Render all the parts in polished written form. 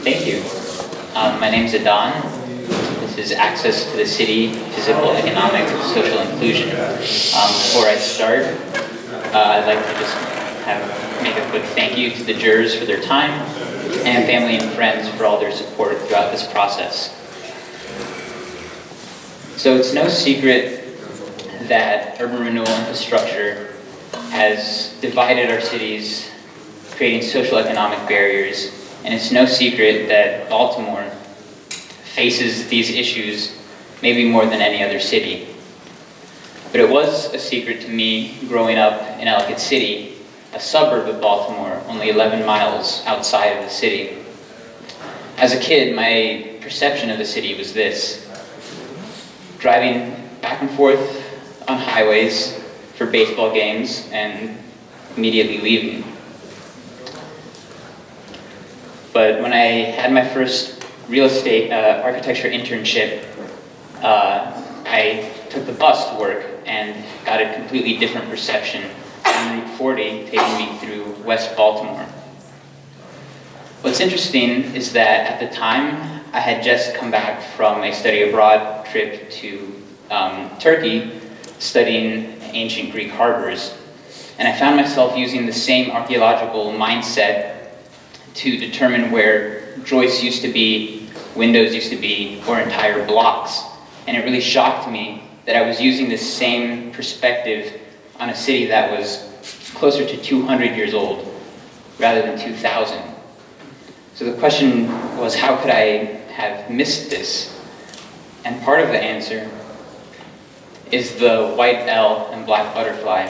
Thank you. My name is Adan. This is Access to the City, Physical, Economic, Social Inclusion. Before I start, I'd like to just make a quick thank you to the jurors for their time, and family and friends for all their support throughout this process. So it's no secret that urban renewal infrastructure has divided our cities, creating social economic barriers, and it's no secret that Baltimore faces these issues maybe more than any other city. But it was a secret to me growing up in Ellicott City, a suburb of Baltimore, only 11 miles outside of the city. As a kid, my perception of the city was this: driving back and forth on highways for baseball games and immediately leaving. But when I had my first real estate architecture internship, I took the bus to work and got a completely different perception on Route 40, taking me through West Baltimore. What's interesting is that at the time, I had just come back from a study abroad trip to Turkey, studying ancient Greek harbors. And I found myself using the same archaeological mindset to determine where joists used to be, windows used to be, or entire blocks. And it really shocked me that I was using this same perspective on a city that was closer to 200 years old rather than 2,000. So the question was, how could I have missed this? And part of the answer is the white L and black butterfly.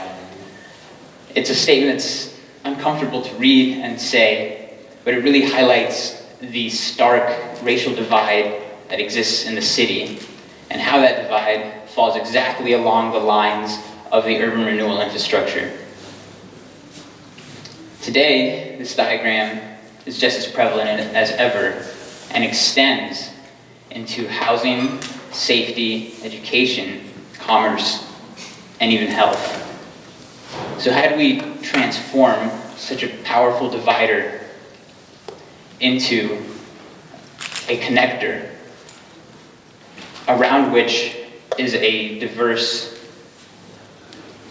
It's a statement that's uncomfortable to read and say, but it really highlights the stark racial divide that exists in the city and how that divide falls exactly along the lines of the urban renewal infrastructure. Today, this diagram is just as prevalent as ever and extends into housing, safety, education, commerce, and even health. So how do we transform such a powerful divider into a connector around which is a diverse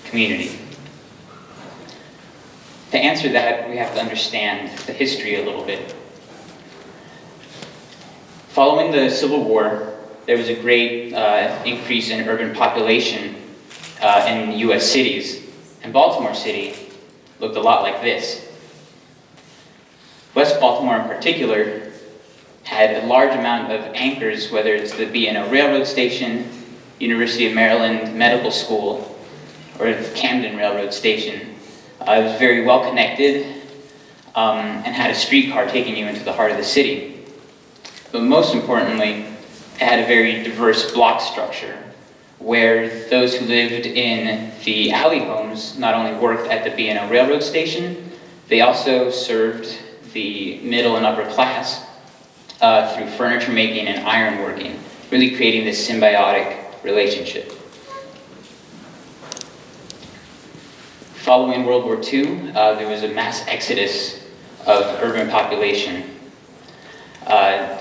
community? To answer that, we have to understand the history a little bit. Following the Civil War, there was a great increase in urban population in US cities, and Baltimore City looked a lot like this. West Baltimore in particular had a large amount of anchors, whether it's the B&O Railroad Station, University of Maryland Medical School, or the Camden Railroad Station. It was very well connected and had a streetcar taking you into the heart of the city. But most importantly, it had a very diverse block structure where those who lived in the alley homes not only worked at the B&O Railroad Station, they also served the middle and upper class through furniture making and ironworking, really creating this symbiotic relationship. Following World War II, there was a mass exodus of urban population.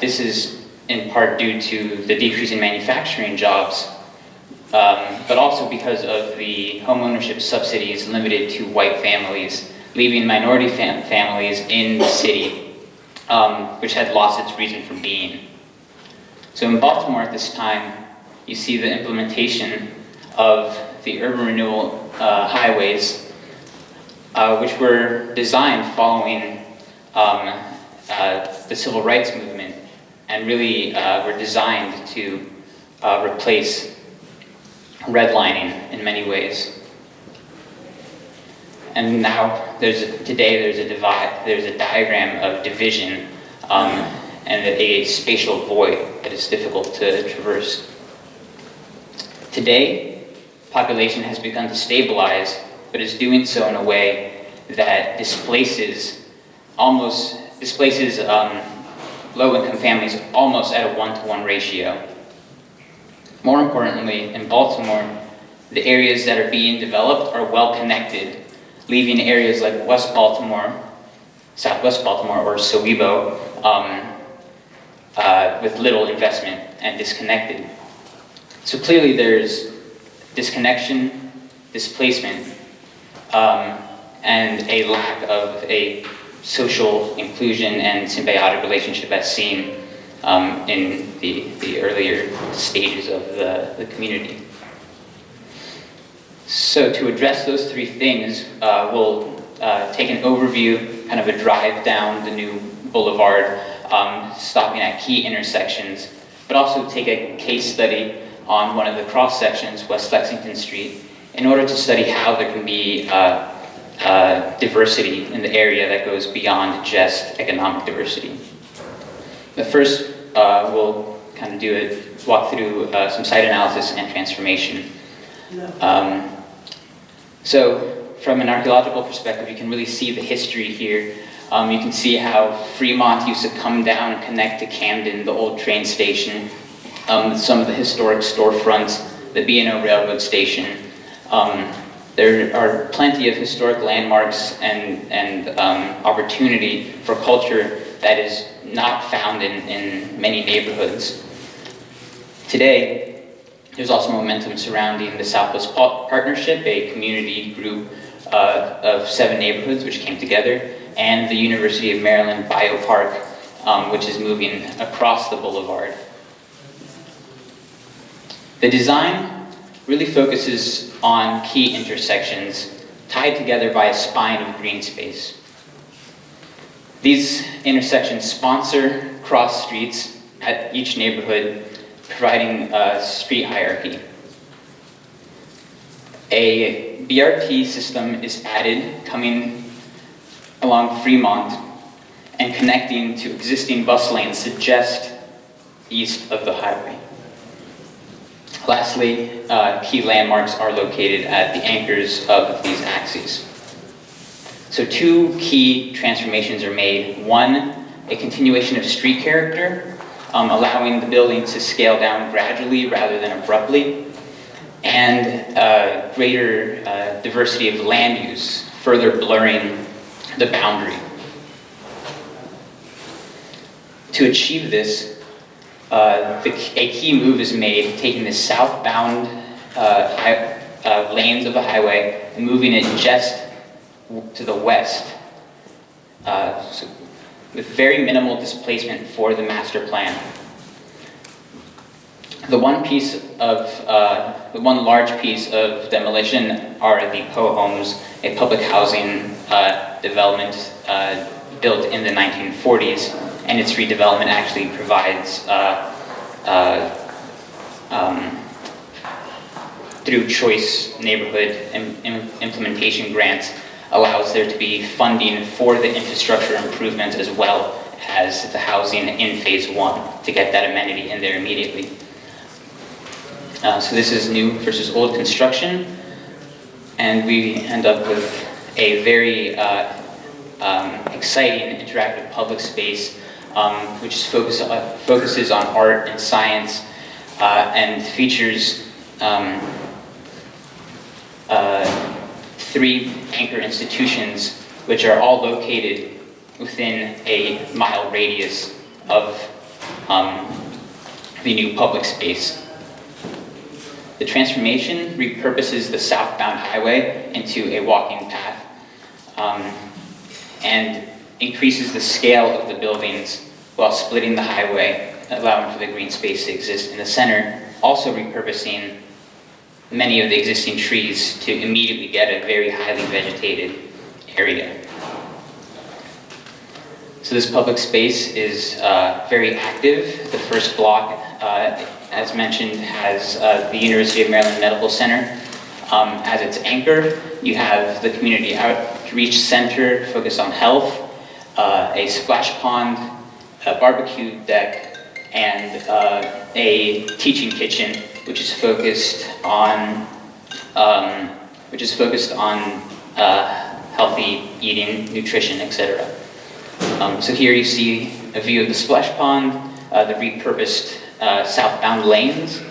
This is in part due to the decrease in manufacturing jobs, but also because of the homeownership subsidies limited to white families, leaving minority families in the city, which had lost its reason for being. So in Baltimore at this time, you see the implementation of the urban renewal highways, which were designed following the civil rights movement, and really were designed to replace redlining in many ways. And now today there's a divide, there's a diagram of division and a spatial void that is difficult to traverse. Today, population has begun to stabilize, but is doing so in a way that displaces low-income families almost at a 1-to-1 ratio. More importantly, in Baltimore, the areas that are being developed are well connected, leaving areas like West Baltimore, Southwest Baltimore, or Sowebo, with little investment and disconnected. So clearly there's disconnection, displacement, and a lack of a social inclusion and symbiotic relationship as seen in the earlier stages of the community. So to address those three things, we'll take an overview, kind of a drive down the new boulevard, stopping at key intersections, but also take a case study on one of the cross sections, West Lexington Street, in order to study how there can be diversity in the area that goes beyond just economic diversity. But first, we'll kind of walk through some site analysis and transformation. So from an archaeological perspective, you can really see the history here. You can see how Fremont used to come down and connect to Camden, the old train station, some of the historic storefronts, the B&O railroad station. There are plenty of historic landmarks and opportunity for culture that is not found in many neighborhoods. Today, there's also momentum surrounding the Southwest Partnership, a community group of 7 neighborhoods which came together, and the University of Maryland Biopark, which is moving across the boulevard. The design really focuses on key intersections tied together by a spine of green space. These intersections sponsor cross streets at each neighborhood, providing a street hierarchy. A BRT system is added coming along Fremont and connecting to existing bus lanes just east of the highway. Lastly, key landmarks are located at the anchors of these axes. So 2 key transformations are made. One, a continuation of street character, allowing the building to scale down gradually rather than abruptly, and greater diversity of land use, further blurring the boundary. To achieve this, a key move is made, taking the southbound lanes of the highway and moving it just to the west, so with very minimal displacement for the master plan. The one large piece of demolition are the Poe homes, a public housing development built in the 1940s, and its redevelopment actually provides, through choice neighborhood implementation grants, allows there to be funding for the infrastructure improvements as well as the housing in phase 1 to get that amenity in there immediately. So this is new versus old construction, and we end up with a very exciting interactive public space which is focuses on art and science and features 3 anchor institutions which are all located within a mile radius of the new public space. The transformation repurposes the southbound highway into a walking path and increases the scale of the buildings while splitting the highway, allowing for the green space to exist in the center, also repurposing many of the existing trees to immediately get a very highly vegetated area. So this public space is very active. The first block, as mentioned, has the University of Maryland Medical Center as its anchor. You have the Community Outreach Center focused on health, a splash pond, a barbecue deck, and a teaching kitchen, which is focused on healthy eating, nutrition, etc. So here you see a view of the splash pond, the repurposed southbound lanes,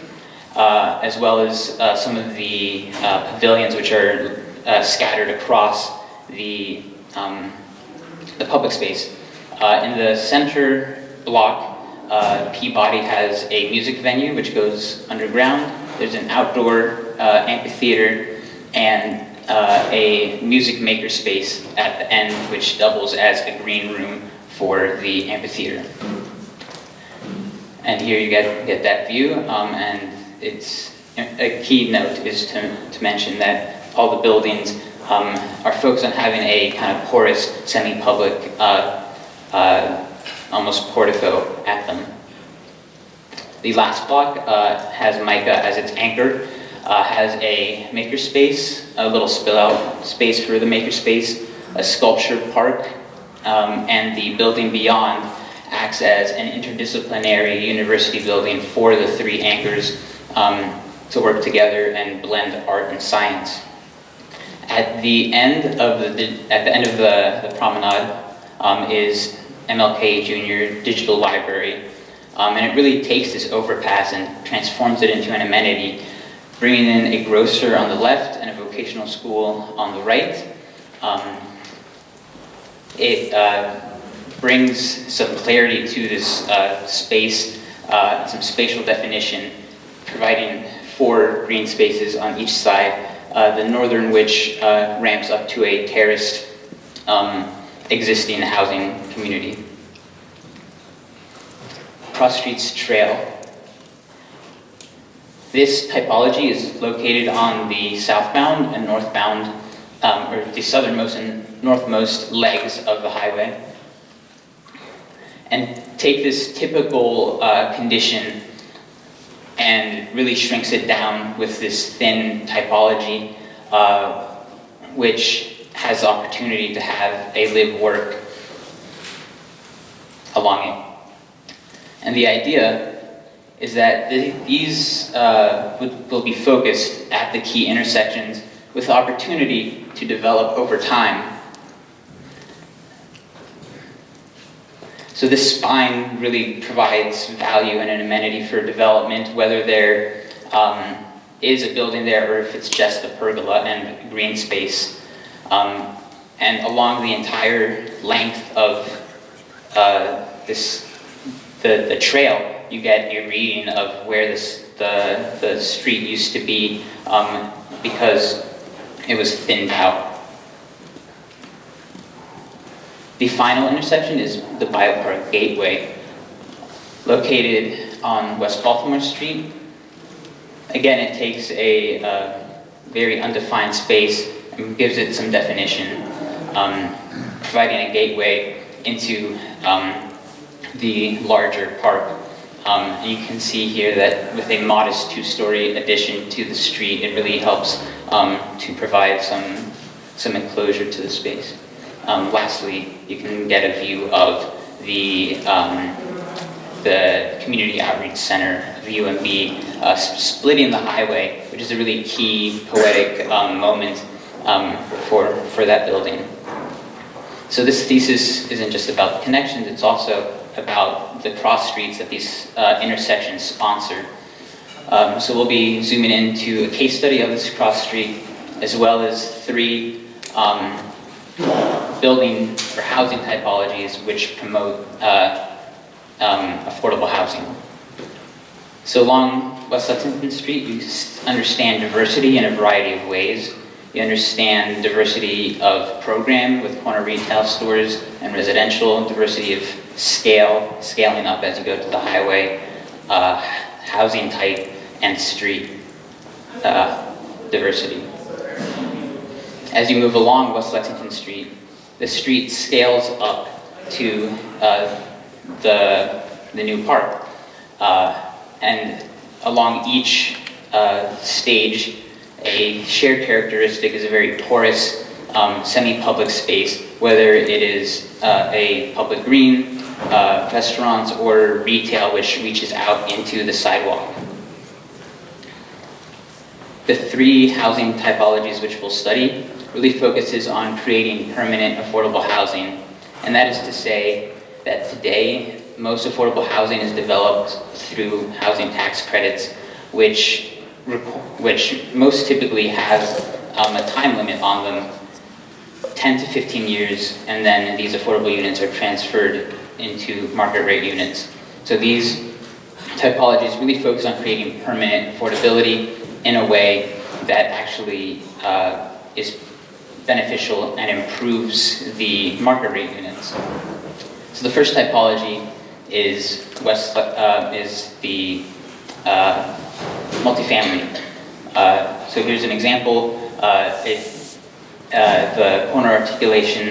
as well as some of the pavilions which are scattered across the public space. In the center block, Peabody has a music venue which goes underground. There's an outdoor amphitheater and a music maker space at the end, which doubles as a green room for the amphitheater. And here you get that view, and it's a key note is to mention that all the buildings are focused on having a kind of porous, semi-public, almost portico at them. The last block has mica as its anchor, has a makerspace, a little spill-out space for the makerspace, a sculpture park, and the building beyond acts as an interdisciplinary university building for the three anchors to work together and blend art and science. At the end of the promenade is MLK Junior Digital Library, and it really takes this overpass and transforms it into an amenity, bringing in a grocer on the left and a vocational school on the right. It brings some clarity to this space, some spatial definition, providing 4 green spaces on each side, the northern which ramps up to a terraced existing housing community. Cross Streets Trail. This typology is located on the southbound and northbound, or the southernmost and northmost legs of the highway. And take this typical condition and really shrinks it down with this thin typology, which has the opportunity to have a live-work along it. And the idea is that these will be focused at the key intersections with the opportunity to develop over time. So this spine really provides value and an amenity for development, whether there is a building there or if it's just the pergola and green space. And along the entire length of the trail, you get a reading of where the street used to be because it was thinned out. The final intersection is the Biopark Gateway, located on West Baltimore Street. Again, it takes a very undefined space and gives it some definition, providing a gateway into the larger park. You can see here that with a modest 2-story addition to the street, it really helps to provide some enclosure to the space. Lastly, you can get a view of the Community Outreach Center of UMB splitting the highway, which is a really key poetic moment for that building. So this thesis isn't just about the connections, it's also about the cross streets that these intersections sponsor. So we'll be zooming into a case study of this cross street, as well as 3 building or housing typologies which promote affordable housing. So along West Lexington Street, you understand diversity in a variety of ways. You understand diversity of program with corner retail stores and residential, diversity of scaling up as you go to the highway, housing type, and street diversity. As you move along West Lexington Street, the street scales up to the new park. And along each stage, a shared characteristic is a very porous, semi-public space, whether it is a public green, restaurants, or retail which reaches out into the sidewalk. The 3 housing typologies which we'll study really focuses on creating permanent affordable housing. And that is to say that today, most affordable housing is developed through housing tax credits, which most typically has a time limit on them, 10 to 15 years, and then these affordable units are transferred into market rate units. So these typologies really focus on creating permanent affordability in a way that actually is beneficial and improves the market rate units. So the first typology is the multifamily. So here's an example. The corner articulation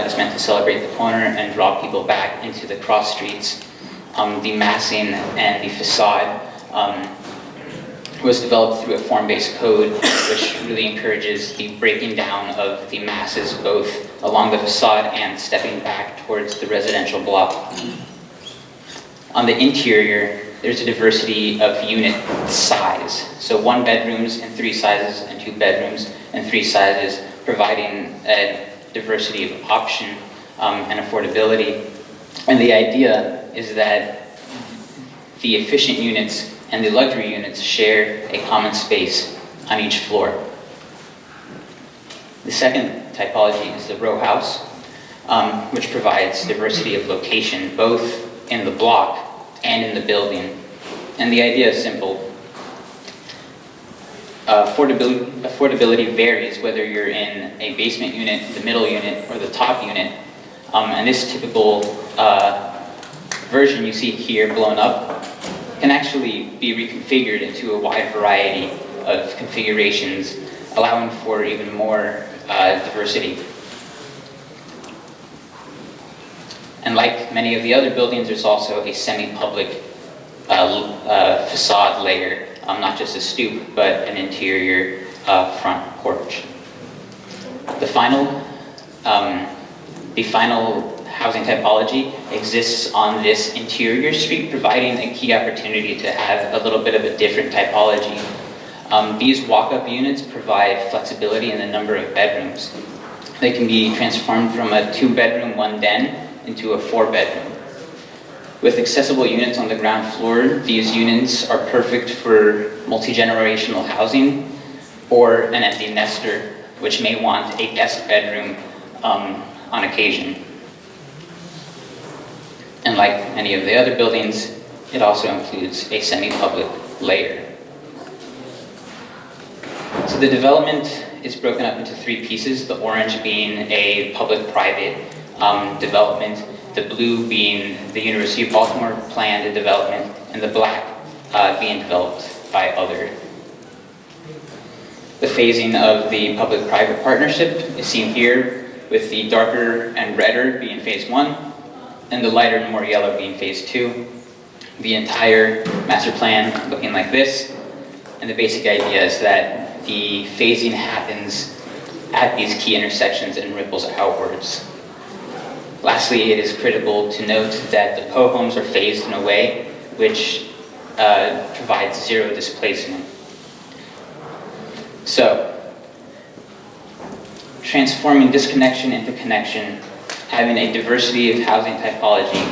is meant to celebrate the corner and draw people back into the cross streets. The massing and the facade was developed through a form-based code, which really encourages the breaking down of the masses both along the facade and stepping back towards the residential block. On the interior, there's a diversity of unit size. So 1 bedrooms in 3 sizes and 2 bedrooms in 3 sizes, providing a diversity of option and affordability. And the idea is that the efficient units and the luxury units share a common space on each floor. The second typology is the row house, which provides diversity of location, both in the block and in the building. And the idea is simple. Affordability varies whether you're in a basement unit, the middle unit, or the top unit. And this typical version you see here blown up can actually be reconfigured into a wide variety of configurations, allowing for even more diversity. And like many of the other buildings, there's also a semi-public facade layer, not just a stoop, but an interior front porch. The final housing typology exists on this interior street, providing a key opportunity to have a little bit of a different typology. These walk-up units provide flexibility in the number of bedrooms. They can be transformed from a 2-bedroom, 1-den into a 4-bedroom. With accessible units on the ground floor, these units are perfect for multi-generational housing or an empty nester, which may want a guest bedroom on occasion. And like many of the other buildings, it also includes a semi-public layer. So the development is broken up into 3 pieces, the orange being a public-private development, the blue being the University of Baltimore planned development, and the black being developed by other. The phasing of the public-private partnership is seen here, with the darker and redder being phase 1, and the lighter and more yellow being phase 2. The entire master plan looking like this, and the basic idea is that the phasing happens at these key intersections and ripples outwards. Lastly, it is critical to note that the PO homes are phased in a way which provides 0 displacement. So, transforming disconnection into connection, having a diversity of housing typology,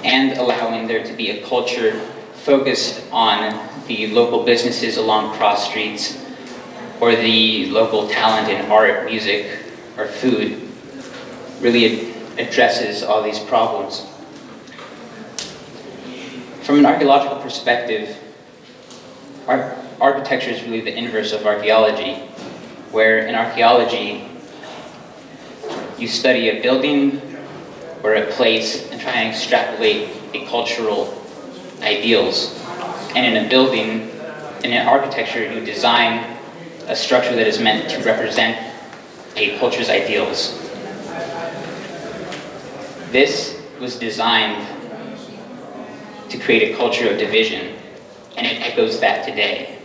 and allowing there to be a culture focused on the local businesses along cross streets, or the local talent in art, music, or food, really addresses all these problems. From an archaeological perspective, architecture is really the inverse of archaeology, where in archaeology, you study a building or a place and try and extrapolate the cultural ideals. And in a building, in an architecture, you design a structure that is meant to represent a culture's ideals. This was designed to create a culture of division, and it echoes that today.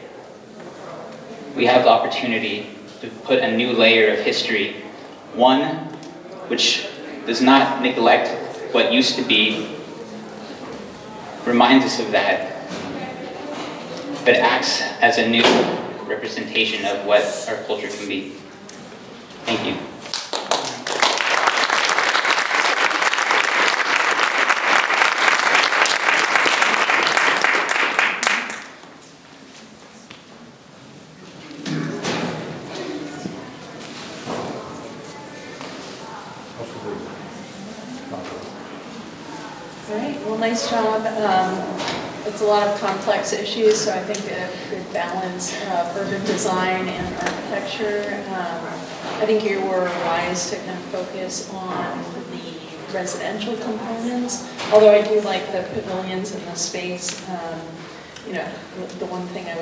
We have the opportunity to put a new layer of history, one which does not neglect what used to be, reminds us of that, but acts as a new representation of what our culture can be. Thank you. All right, well, nice job. It's a lot of complex issues, so I think a good balance of urban design and architecture. I think you were wise to kind of focus on the residential components, although I do like the pavilions and the space. You know, the one thing I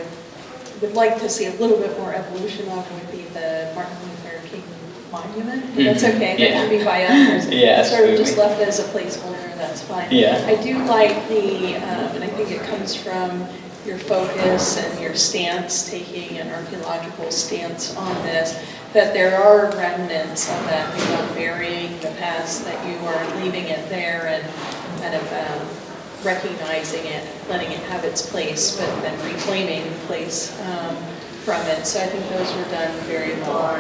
would like to see a little bit more evolution of would be the Martin Luther King monument. But that's okay, that can be by others. Yeah, sort of just left as a placeholder, that's fine. Yeah. I do like the, and I think it comes from your focus and your stance, taking an archaeological stance on this, that there are remnants of that. You're not burying the past, that you are leaving it there and kind of recognizing it, letting it have its place, but then reclaiming the place from it. So I think those were done very well.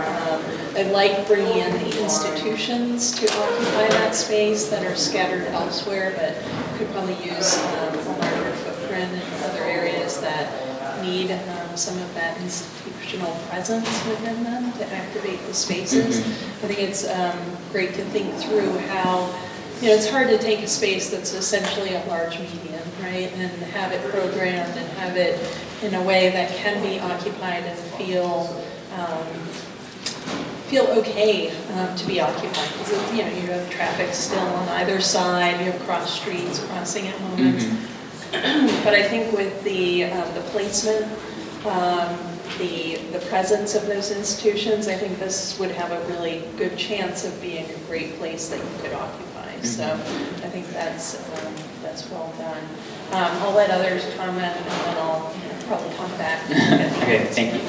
I like bringing in the institutions to occupy that space that are scattered elsewhere, but could probably use a larger footprint in other areas that need some of that institutional presence within them to activate the spaces. I think it's great to think through how, you know, it's hard to take a space that's essentially a large medium, right, and have it programmed and have it in a way that can be occupied and feel okay to be occupied. Because, you know, you have traffic still on either side, you have cross streets crossing at moments. But I think with the placement, the presence of those institutions, I think this would have a really good chance of being a great place that you could occupy. So I think that's well done. I'll let others comment, and then I'll probably come back. Okay, thank you.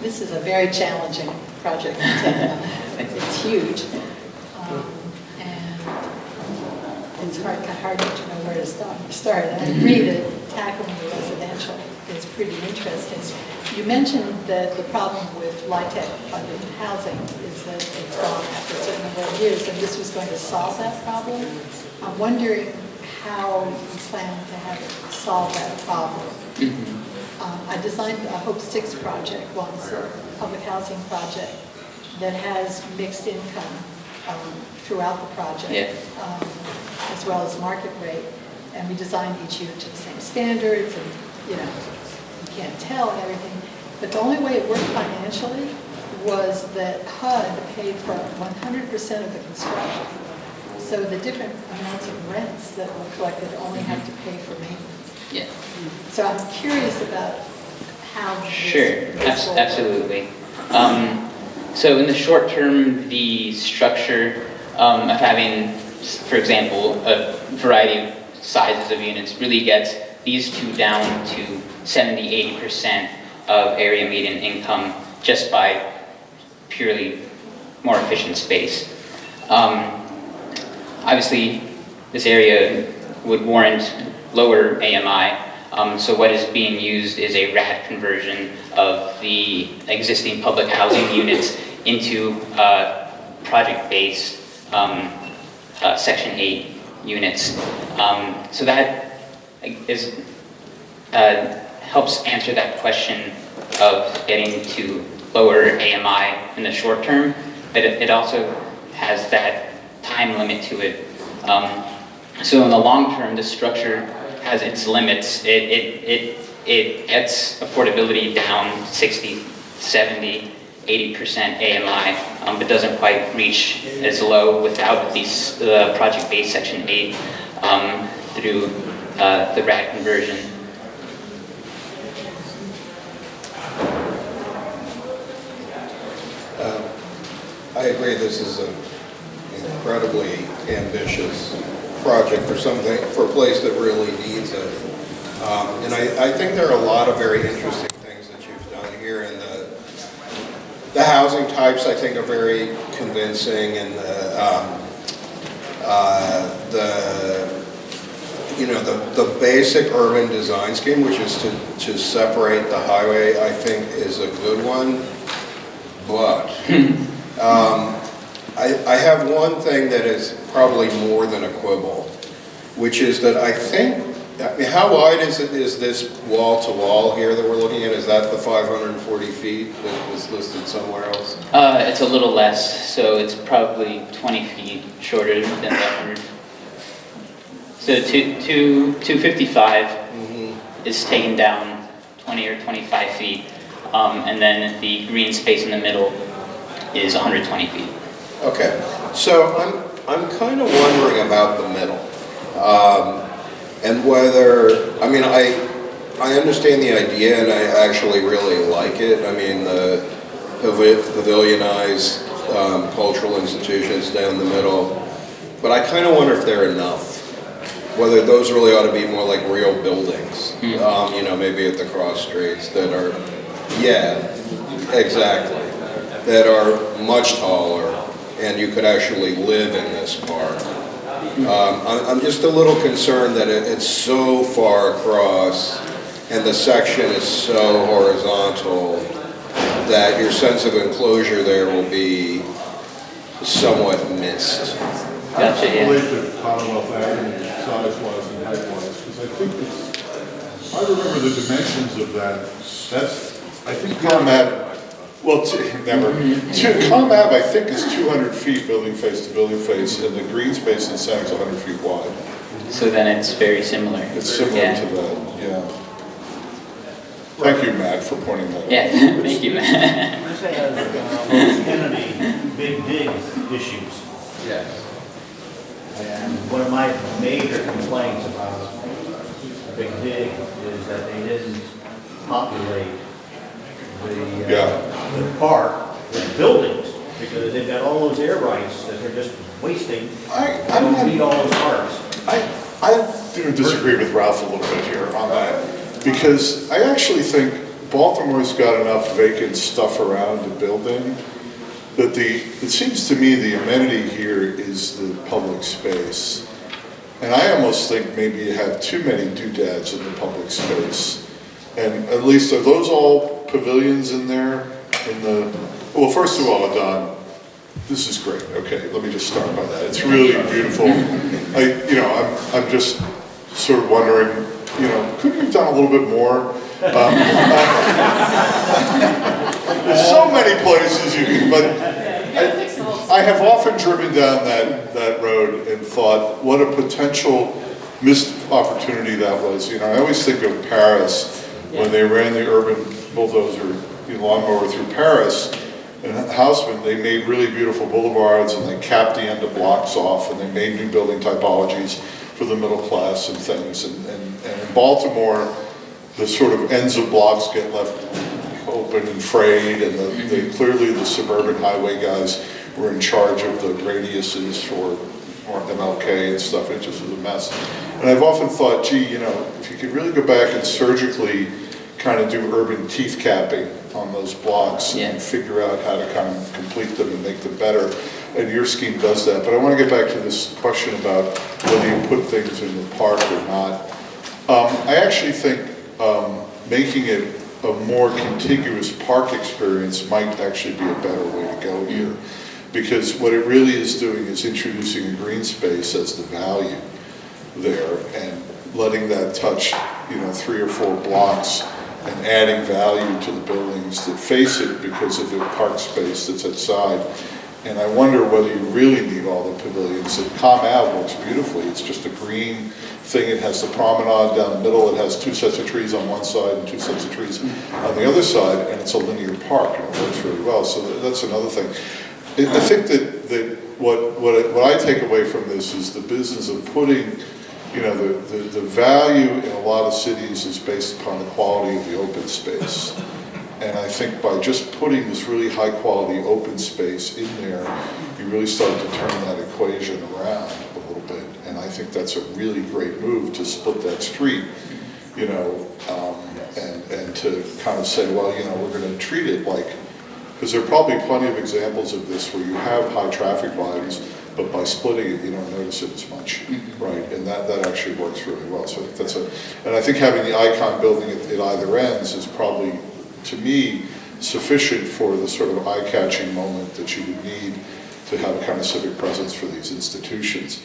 This is a very challenging project to take on. It's huge, and it's hard to know where to start. And I agree that tackling the residential is pretty interesting. You mentioned that the problem with LIHTC funded housing is that it's gone after a certain number of years, and this was going to solve that problem. I'm wondering how you plan to have it solve that problem. I designed a Hope 6 project once, a public housing project that has mixed income throughout the project, as well as market rate. And we designed each unit to the same standards, and you know, you can't tell and everything. But the only way it worked financially was that HUD paid for 100% of the construction. So the different amounts of rents that were collected only had to pay for maintenance. Yeah. So I'm curious about how Sure, absolutely. So in the short term, the structure of having, for example, a variety of sizes of units really gets these two down to 70–80% of area median income just by purely more efficient space. Obviously, this area would warrant lower AMI, so what is being used is a RAD conversion of the existing public housing units into project-based Section 8 units. So that is helps answer that question of getting to lower AMI in the short term, but it also has that time limit to it. So in the long term, the structure has its limits. It gets affordability down 60, 70, 80% AMI, but doesn't quite reach as low without these project-based Section 8 through the RAD conversion. I agree this is an incredibly ambitious project for a place that really needs it. And I think there are a lot of very interesting things that you've done here, and the housing types I think are very convincing, and the basic urban design scheme, which is to separate the highway, I think is a good one. But I have one thing that is probably more than a quibble, which is that I think, how wide is this wall to wall here that we're looking at? Is that the 540 feet that was listed somewhere else? It's a little less, so it's probably 20 feet shorter than the 100. So 255 is taken down 20 or 25 feet, and then the green space in the middle is 120 feet. Okay, so I'm kind of wondering about the middle, and whether, I mean, I understand the idea and I actually really like it. I mean, the pavilionized cultural institutions down the middle, but I kind of wonder if they're enough. Whether those really ought to be more like real buildings, you know, maybe at the cross streets that are, yeah, exactly, that are much taller and you could actually live in this park. I'm just a little concerned that it's so far across and the section is so horizontal that your sense of enclosure there will be somewhat missed. Gotcha, I yeah. relate to Commonwealth Avenue size-wise and height-wise, because I think I remember the dimensions of that. I think Com Ave, well, Com Ave, I think, is 200 feet building face to building face, and the green space in the center is 100 feet wide. So then it's very similar. It's similar Yeah. to that, yeah. Thank you, Matt, for pointing that out. Yeah, thank you, Matt. This has Kennedy big dig issues. Yes. And one of my major complaints about Big Dig is that they didn't populate the park with buildings, because they've got all those air rights that they're just wasting. I They don't need all those parks. I do disagree with Ralph a little bit here on that, because I actually think Baltimore's got enough vacant stuff around to build in that it seems to me the amenity here is the public space. And I almost think maybe you have too many doodads in the public space. And at least, are those all pavilions in there? Well, first of all, Adan, this is great. Okay, let me just start by that. It's really beautiful. I'm just sort of wondering, couldn't you have done a little bit more? There's so many places you can, but I have often driven down that road and thought what a potential missed opportunity that was. I always think of Paris when they ran the urban bulldozer lawnmower through Paris, and Haussmann, they made really beautiful boulevards and they capped the end of blocks off and they made new building typologies for the middle class and things. And in Baltimore, the sort of ends of blocks get left open and frayed, and clearly the suburban highway guys were in charge of the radiuses for MLK and stuff. It just was a mess. And I've often thought, gee, if you could really go back and surgically kind of do urban teeth capping on those blocks and figure out how to kind of complete them and make them better. And your scheme does that. But I want to get back to this question about whether you put things in the park or not. I actually think making it a more contiguous park experience might actually be a better way to go here. Because what it really is doing is introducing a green space as the value there and letting that touch 3 or 4 blocks and adding value to the buildings that face it because of the park space that's outside. And I wonder whether you really need all the pavilions. And Com Ave works beautifully. It's just a green thing. It has the promenade down the middle. It has 2 sets of trees on one side and 2 sets of trees on the other side, and it's a linear park, and it works really well. So that's another thing. I think that what I take away from this is the business of putting, the value in a lot of cities is based upon the quality of the open space. And I think by just putting this really high quality open space in there, you really start to turn that equation around a little bit. And I think that's a really great move to split that street, and to kind of say, well, we're going to treat it like, because there are probably plenty of examples of this where you have high traffic volumes, but by splitting it, you don't notice it as much, right? And that actually works really well. So and I think having the icon building at either ends is probably, to me, sufficient for the sort of eye-catching moment that you would need to have a kind of civic presence for these institutions.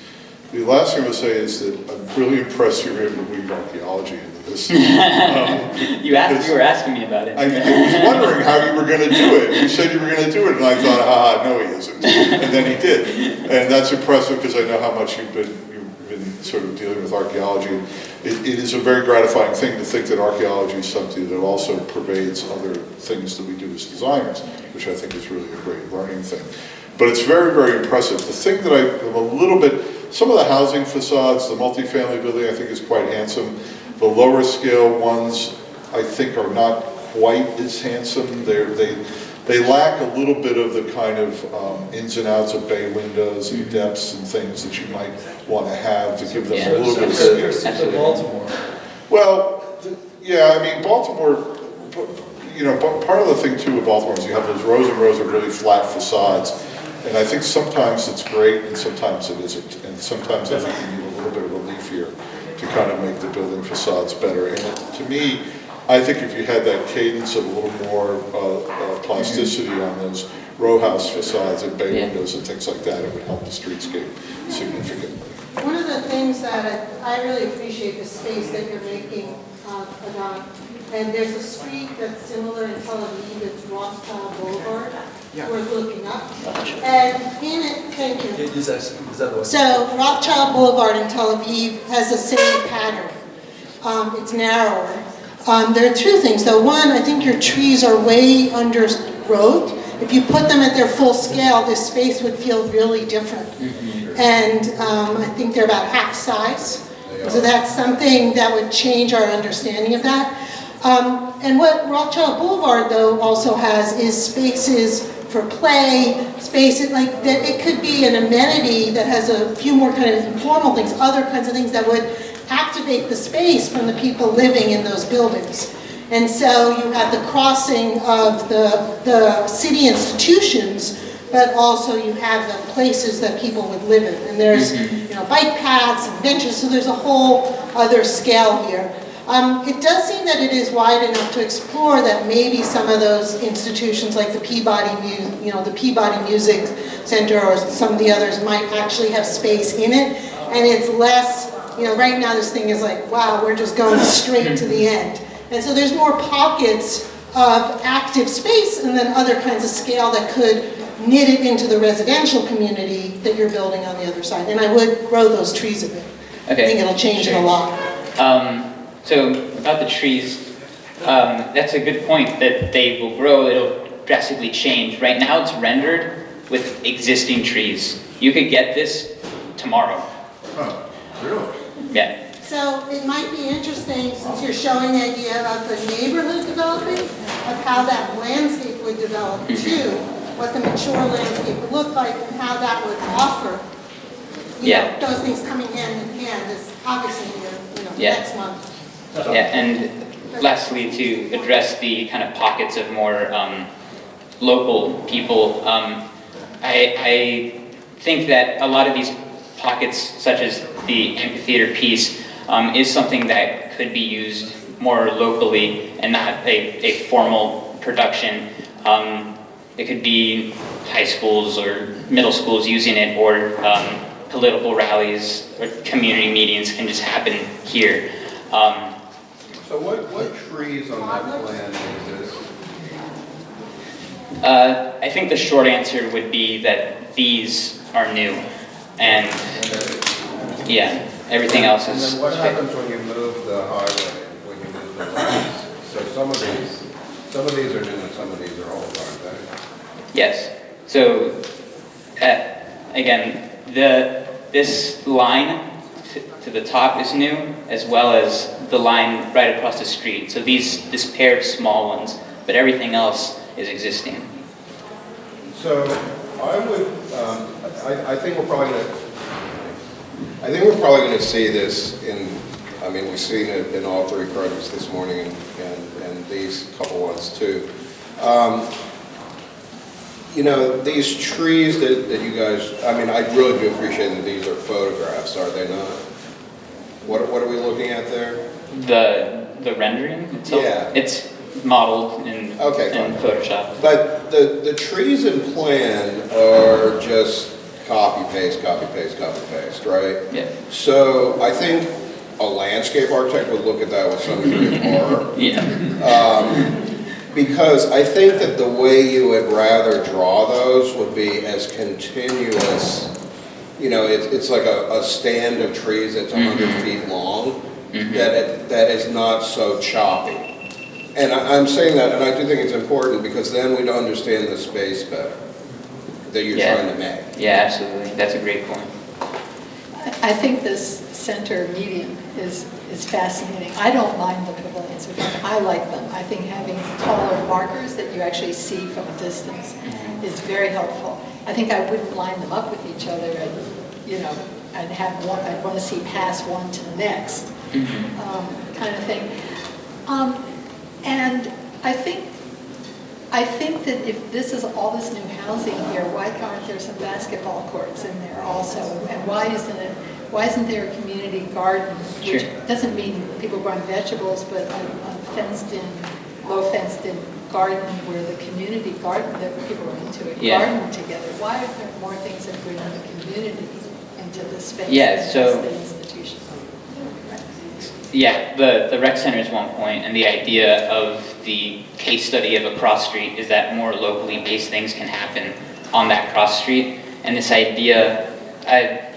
The last thing I would say is that I'm really impressed you were able to weave archaeology into this. You were asking me about it. I was wondering how you were going to do it. You said you were going to do it, and I thought, no, he isn't. And then he did. And that's impressive because I know how much you've been sort of dealing with archaeology, it is a very gratifying thing to think that archaeology is something that also pervades other things that we do as designers, which I think is really a great learning thing. But it's very, very impressive. The thing that I'm a little bit, some of the housing facades, the multifamily building I think is quite handsome. The lower scale ones I think are not quite as handsome. They lack a little bit of the kind of ins and outs of bay windows and depths and things that you might want to have to give them a little bit of scale. Baltimore. Well, yeah, I mean, Baltimore, you know, part of the thing too with Baltimore is you have those rows and rows of really flat facades. And I think sometimes it's great and sometimes it isn't. And sometimes I think you need a little bit of relief here to kind of make the building facades better. And to me, I think if you had that cadence of a little more plasticity on those row house facades and bay windows and things like that, it would help the streetscape significantly. One of the things that I really appreciate the space that you're making, Adan, and there's a street that's similar in Tel Aviv, it's Rothschild Boulevard, worth looking up. And in it, thank you. Is that the one? So Rothschild Boulevard in Tel Aviv has the same pattern. It's narrower. There are two things though. One, I think your trees are way undergrowth. If you put them at their full scale, this space would feel really different. And I think they're about half size. So that's something that would change our understanding of that. And what Rothschild Boulevard though also has is spaces for play, spaces like that. It could be an amenity that has a few more kind of informal things, other kinds of things that would activate the space from the people living in those buildings. And so you have the crossing of the city institutions, but also you have the places that people would live in. And there's bike paths and benches, so there's a whole other scale here. It does seem that it is wide enough to explore that maybe some of those institutions like the Peabody Music Center or some of the others might actually have space in it. And it's less, right now this thing is like, wow, we're just going straight to the end. And so there's more pockets of active space and then other kinds of scale that could knit it into the residential community that you're building on the other side. And I would grow those trees a bit. Okay. I think it'll change it a lot. So about the trees, that's a good point that they will grow, it'll drastically change. Right now it's rendered with existing trees. You could get this tomorrow. Oh, really? Yeah. So it might be interesting, since you're showing the idea of the neighborhood developing, of how that landscape would develop too, what the mature landscape would look like and how that would offer, those things coming hand in hand is obviously next month. Yeah, and lastly, to address the kind of pockets of more local people, I think that a lot of these pockets, such as the amphitheater piece, is something that could be used more locally and not a formal production. It could be high schools or middle schools using it, or political rallies or community meetings can just happen here. So what trees on that plan exist? I think the short answer would be that these are new, and yeah, everything else is. And then what happens when you move the highway, when you move the lines? So some of these are new and some of these are old, aren't they? Yes. So again, this line to the top is new, as well as the line right across the street. So this pair of small ones, but everything else is existing. So I would, I think we're probably going to see this in. I mean, we've seen it in all three projects this morning, and these couple ones too. These trees that you guys, I mean, I really do appreciate that these are photographs, are they not? What are we looking at there? The rendering itself? Yeah. It's modeled in Photoshop. But the trees in plan are just copy paste, right? Yeah. So I think a landscape architect would look at that with some degree of horror. Yeah. Because I think that the way you would rather draw those would be as continuous you know, it's like a stand of trees that's 100 feet long, that is not so choppy. And I'm saying that, and I do think it's important, because then we'd understand the space better that you're trying to make. Yeah, absolutely. That's a great point. I think this center median is fascinating. I don't mind the pavilions. In fact, I like them. I think having taller markers that you actually see from a distance is very helpful. I think I wouldn't line them up with each other, and, you know, I'd want to see past one to the next, kind of thing. And I think that if this is all this new housing here, why aren't there some basketball courts in there also? And why isn't there a community garden? Which doesn't mean people growing vegetables, but a fenced-in, low fenced-in garden where the community garden that people are into a garden together. Why are there more things that bring the community into the space than the institution? Yeah, the rec center is one point, and the idea of the case study of a cross street is that more locally based things can happen on that cross street. And this idea,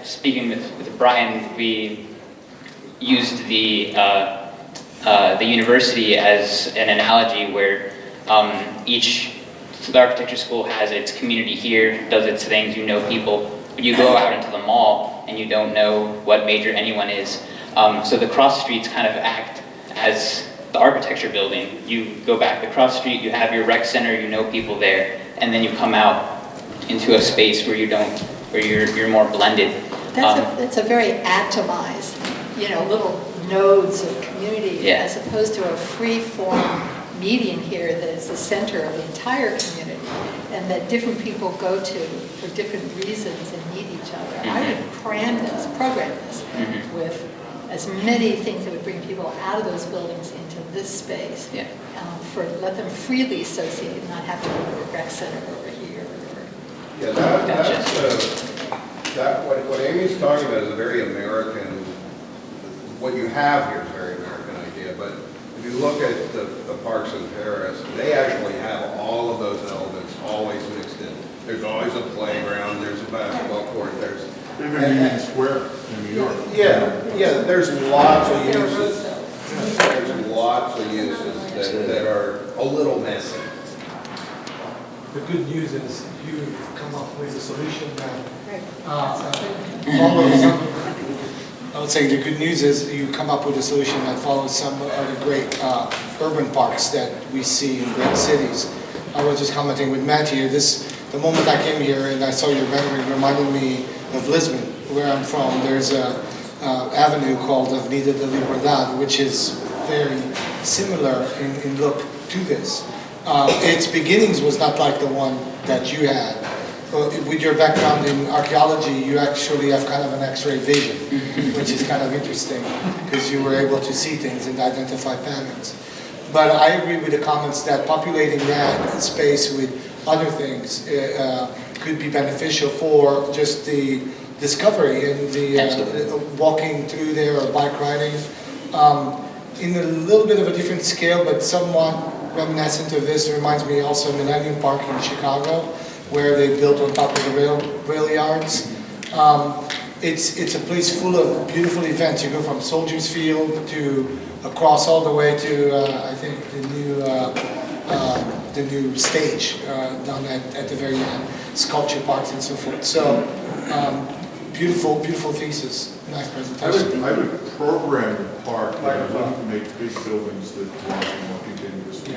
speaking with Brian, we used the university as an analogy where the architecture school has its community here, does its things, you know people, but you go out into the mall and you don't know what major anyone is. So the cross streets kind of act as the architecture building. You go back the cross street, you have your rec center, you know people there, and then you come out into a space where you're more blended. That's a very atomized, you know, little nodes of community, as opposed to a free-form median here that is the center of the entire community, and that different people go to for different reasons and meet each other. I would program this with as many things that would bring people out of those buildings into this space. Let them freely associate and not have to go to a rec center over here. What Amy's talking about is a very American, what you have here is a very American idea, but if you look at the parks in Paris, they actually have all of those elements always mixed in. There's always a playground, there's a basketball court, there's... Even Union Square in New York. There's lots of uses. There's lots of uses that are a little messy. The good news is you come up with a solution that follows some. I would say the good news is you come up with a solution that follows some of the great urban parks that we see in great cities. I was just commenting with Matthew. The moment I came here and I saw your rendering reminded me of Lisbon, where I'm from. There's a avenue called Avenida da Liberdade, which is very similar in look to this. Its beginnings was not like the one that you had. With your background in archaeology, you actually have kind of an X-ray vision, which is kind of interesting because you were able to see things and identify patterns. But I agree with the comments that populating that space with other things could be beneficial for just the discovery and the walking through there or bike riding. In a little bit of a different scale, but somewhat reminiscent of this, reminds me also of Millennium Park in Chicago, where they built on top of the rail yards. It's a place full of beautiful events. You go from Soldiers Field to across all the way to I think the new stage down at the very end, sculpture parks and so forth. So beautiful Thesis. Nice presentation. I would program the park, but I wouldn't make big buildings that want more continuous view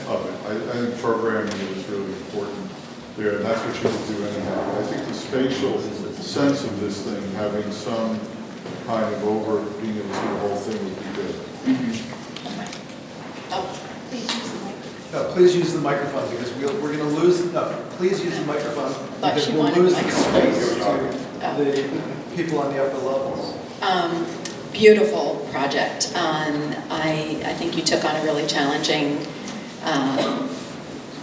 of it. I think programming is really important there, and that's what you would do anyhow. I think the spatial sense of this thing, having some kind of being able to see the whole thing would be good. No, please use the microphone because we're going to lose. No, please use the microphone because we'll lose the space to the people on the upper levels. Beautiful project. I think you took on a really challenging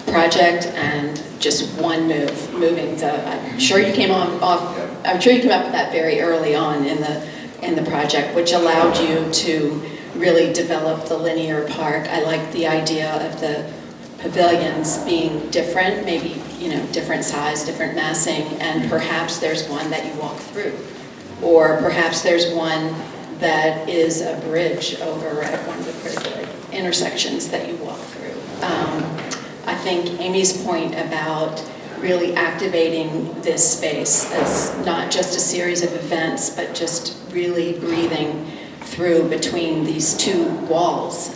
project and just one moving to. I'm sure you came up with that very early on in the project, which allowed you to really develop the linear park. I like the idea of the pavilions being different. Maybe different size, different massing, and perhaps there's one that you walk through. Or perhaps there's one that is a bridge over at one of the critical intersections that you walk through. I think Amy's point about really activating this space as not just a series of events, but just really breathing through between these two walls.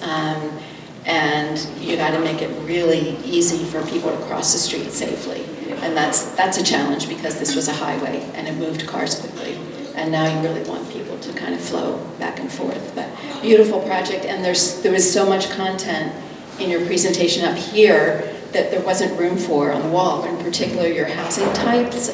And you got to make it really easy for people to cross the street safely. And that's a challenge because this was a highway and it moved cars quickly. And now you really want people to kind of flow back and forth. But beautiful project, and there was so much content in your presentation up here that there wasn't room for on the wall, in particular your housing types.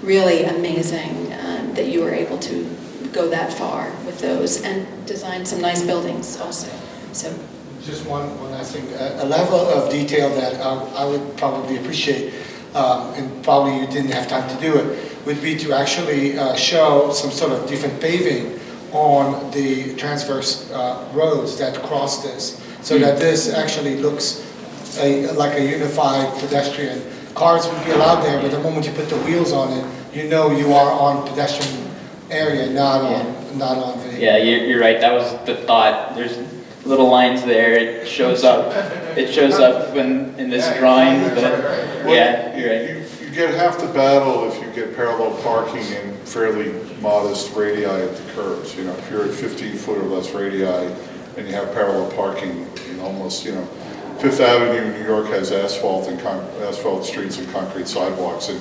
Really amazing that you were able to go that far with those and design some nice buildings also. So. Just one last thing, a level of detail that I would probably appreciate, and probably you didn't have time to do it, would be to actually show some sort of different paving on the transverse roads that cross this, so that this actually looks like a unified pedestrian. Cars would be allowed there, but the moment you put the wheels on it, you know you are on pedestrian area, not on vehicle. Yeah, you're right. That was the thought. There's little lines there. It shows up. It shows up in this drawing. But yeah, you're right. You get half the battle if you get parallel parking and fairly modest radii at the curbs. If you're at 15 foot or less radii and you have parallel parking in almost, Fifth Avenue in New York has asphalt and asphalt streets and concrete sidewalks, and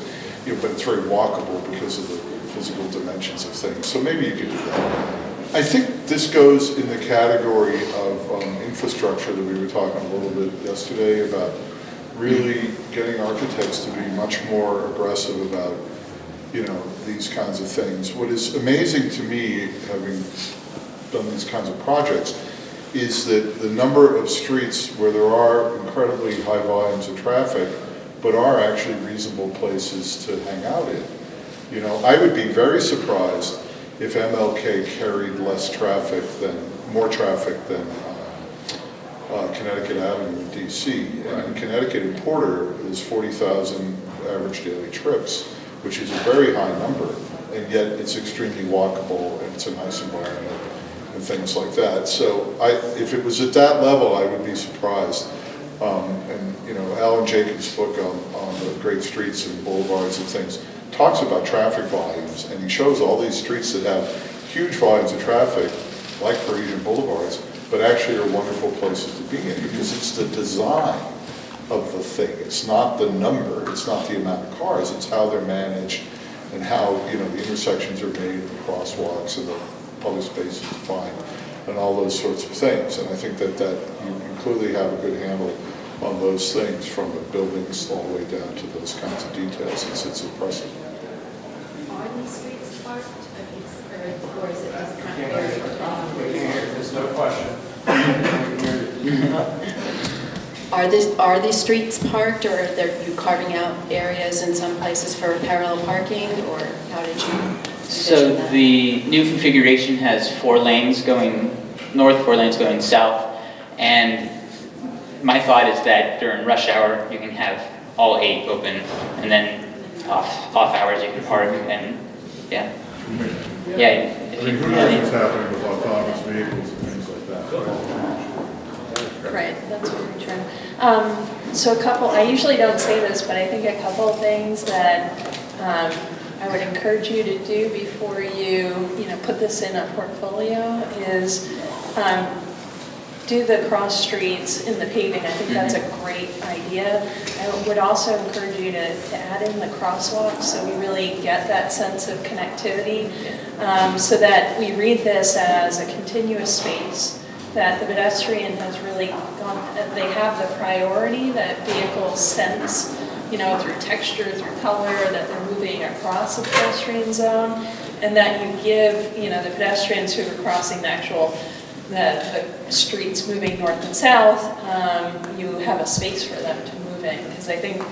but it's very walkable because of the physical dimensions of things. So maybe you could do that. I think this goes in the category of infrastructure that we were talking a little bit yesterday about really getting architects to be much more aggressive about, these kinds of things. What is amazing to me, having done these kinds of projects, is that the number of streets where there are incredibly high volumes of traffic, but are actually reasonable places to hang out in. I would be very surprised if MLK carried more traffic than Connecticut Avenue in DC. And in Connecticut and Porter is 40,000 average daily trips, which is a very high number, and yet it's extremely walkable and it's a nice environment and things like that. So if it was at that level, I would be surprised. Alan Jacobs' book on the great streets and boulevards and things talks about traffic volumes, and he shows all these streets that have huge volumes of traffic, like Parisian boulevards, but actually are wonderful places to be in because it's the design of the thing. It's not the number, it's not the amount of cars, it's how they're managed and how the intersections are made, the crosswalks and the public spaces defined, and all those sorts of things. And I think that you clearly have a good handle on those things, from the buildings all the way down to those kinds of details. It's impressive. Are these streets parked, or is it just kind of There's no question. Are these streets parked, or are you carving out areas in some places for parallel parking, or how did you? So the new configuration has 4 lanes going north, 4 lanes going south, and my thought is that during rush hour you can have all 8 open, and then off hours you can park, and yeah. Who knows what's happening with autonomous vehicles and things like that. Right, that's what we're trying. So I usually don't say this, but I think a couple of things that I would encourage you to do before you put this in a portfolio is do the cross streets in the paving. I think that's a great idea. I would also encourage you to add in the crosswalks so we really get that sense of connectivity, so that we read this as a continuous space, that the pedestrian has really gone, they have the priority that vehicles sense, through texture, through color, that they're moving across the pedestrian zone, and that you give, the pedestrians who are crossing the streets moving north and south, you have a space for them to move in, because I think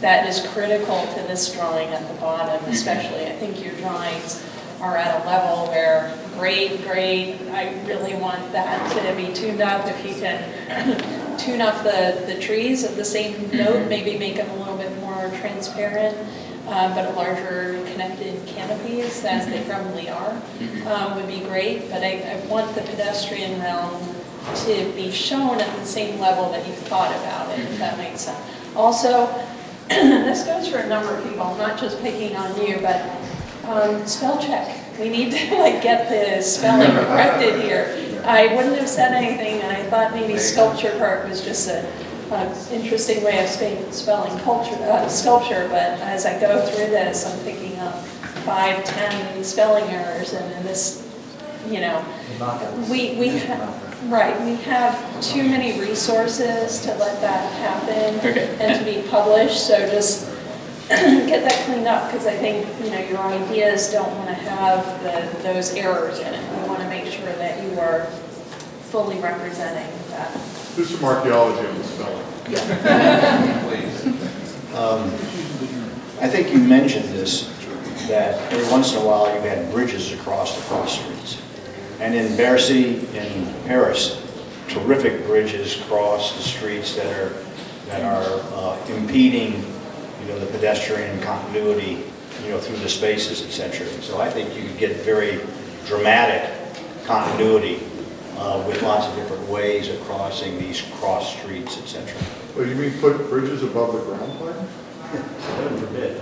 that is critical to this drawing at the bottom, especially. I think your drawings are at a level where great, I really want that to be tuned up. If you can tune up the trees of the same note, maybe make them a little bit more transparent, but larger connected canopies, as they probably are, would be great. But I want the pedestrian realm to be shown at the same level that you've thought about it, if that makes sense. Also, this goes for a number of people, I'm not just picking on you, but spell check. We need to get the spelling corrected here. I wouldn't have said anything, and I thought maybe Sculpture Park was just an interesting way of spelling sculpture, but as I go through this, I'm picking up 5, 10 spelling errors, and in this, we have too many resources to let that happen and to be published, so just get that cleaned up, because I think, your ideas don't want to have those errors in it. We want to make sure that you are fully representing that. Do some archaeology on the spelling. Please. I think you mentioned this, that every once in a while you've had bridges across the cross streets. And in Bercy, in Paris, terrific bridges cross the streets that are impeding, the pedestrian continuity, through the spaces, etc. So I think you could get very dramatic continuity with lots of different ways of crossing these cross streets, etc. Well, you mean put bridges above the ground plan? Heaven forbid.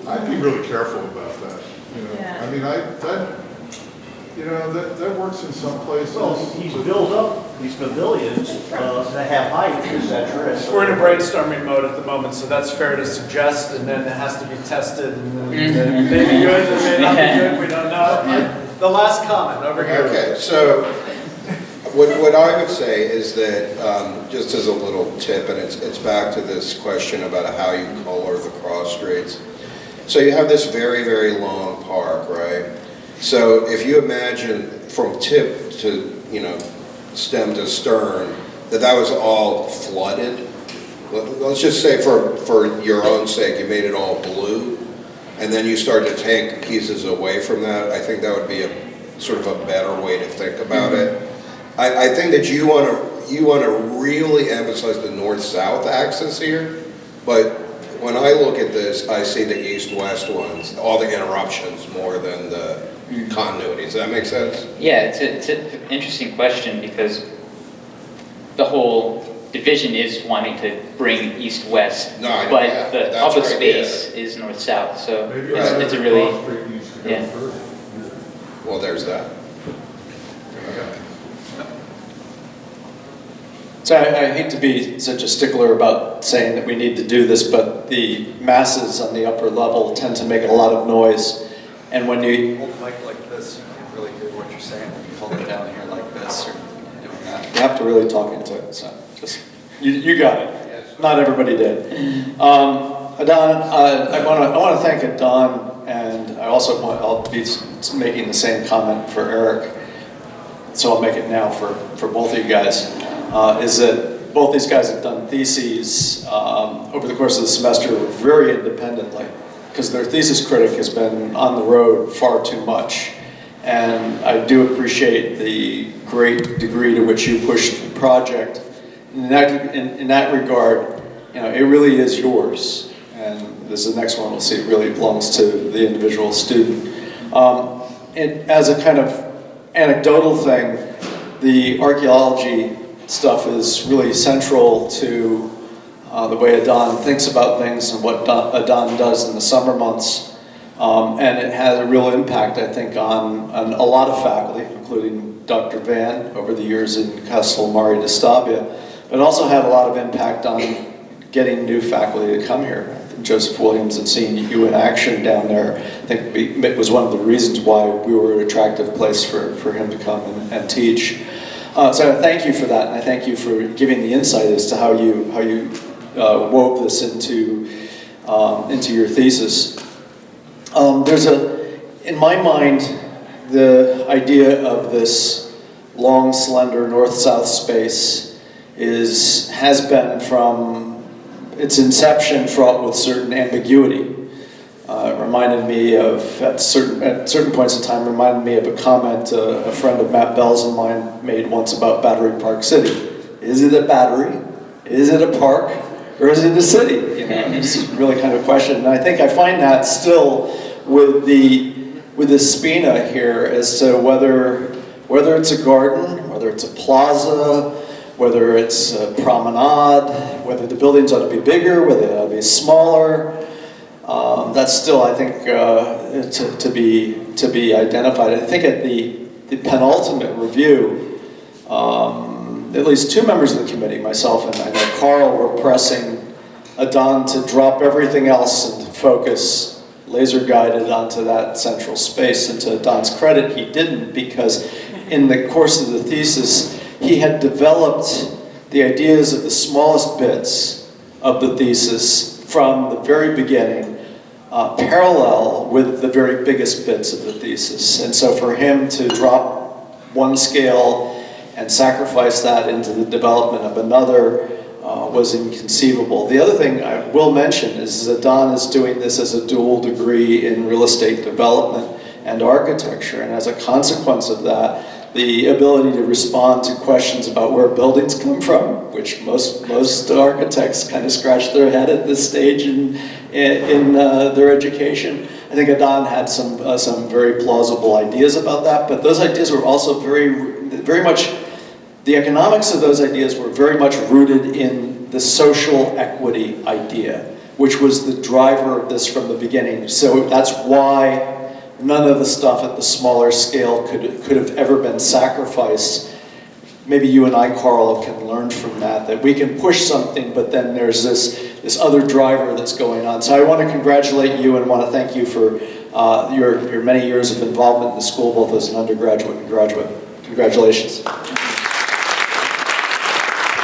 I'd be really careful about that. Yeah. I mean, that works in some places. Well, he's built up these pavilions that have height, etc. We're in a brainstorming mode at the moment, so that's fair to suggest, and then it has to be tested, and then it may be good, it may not be good, we don't know. The last comment over here. Okay, so what I would say is that, just as a little tip, and it's back to this question about how you color the cross streets. So you have this very, very long park, right? So if you imagine from tip to, stem to stern, that was all flooded. Let's just say for your own sake, you made it all blue, and then you start to take pieces away from that. I think that would be a sort of a better way to think about it. I think that you want to really emphasize the north-south axis here, but when I look at this, I see the east-west ones, all the interruptions more than the continuity. Does that make sense? Yeah, it's an interesting question, because the whole division is wanting to bring east-west, but the public space is north-south, so it's a really, Well, there's that. So I hate to be such a stickler about saying that we need to do this, but the masses on the upper level tend to make a lot of noise. And when you Hold the mic like this, you can really hear what you're saying when you hold it down here like this, or doing that. you have to really talk into it, so just, you got it. Not everybody did. Adan, I want to thank Adan, and I'll be making the same comment for Eric, so I'll make it now for both of you guys. Is that both these guys have done theses over the course of the semester very independently, because their thesis critic has been on the road far too much. And I do appreciate the great degree to which you pushed the project. In that regard, it really is yours. And this is the next one we'll see, it really belongs to the individual student. And as a kind of anecdotal thing, the archaeology stuff is really central to the way Adan thinks about things and what Adan does in the summer months. And it has a real impact, I think, on a lot of faculty, including Dr. Van over the years in Castel Mare di Stabia, but also had a lot of impact on getting new faculty to come here. I think Joseph Williams had seen you in action down there. I think it was one of the reasons why we were an attractive place for him to come and teach. So I thank you for that, and I thank you for giving the insight as to how you wove this into your thesis. In my mind, the idea of this long, slender north-south space has been from its inception fraught with certain ambiguity. It reminded me of, at certain points in time, reminded me of a comment a friend of Matt Bell's and mine made once about Battery Park City. Is it a battery? Is it a park? or is it a city? You know, it's really kind of question. And I think I find that still with the Spina here as to whether it's a garden, whether it's a plaza, whether it's a promenade, whether the buildings ought to be bigger, whether they ought to be smaller. That's still, I think, to be identified. I think at the penultimate review, at least two members of the committee, myself and I know Carl, were pressing Adan to drop everything else and to focus laser-guided onto that central space. And to Adan's credit, he didn't, because in the course of the thesis, he had developed the ideas of the smallest bits of the thesis from the very beginning, parallel with the very biggest bits of the thesis. And so for him to drop one scale and sacrifice that into the development of another was inconceivable. The other thing I will mention is Adan is doing this as a dual degree in real estate development and architecture, and as a consequence of that, the ability to respond to questions about where buildings come from, which most architects kind of scratch their head at this stage in their education. I think Adan had some very plausible ideas about that, but those ideas were also very much, the economics of those ideas were very much rooted in the social equity idea, which was the driver of this from the beginning. So that's why none of the stuff at the smaller scale could have ever been sacrificed. Maybe you and I, Carl, can learn from that we can push something, but then there's this other driver that's going on. So I want to congratulate you and want to thank you for your many years of involvement in the school, both as an undergraduate and graduate. Congratulations.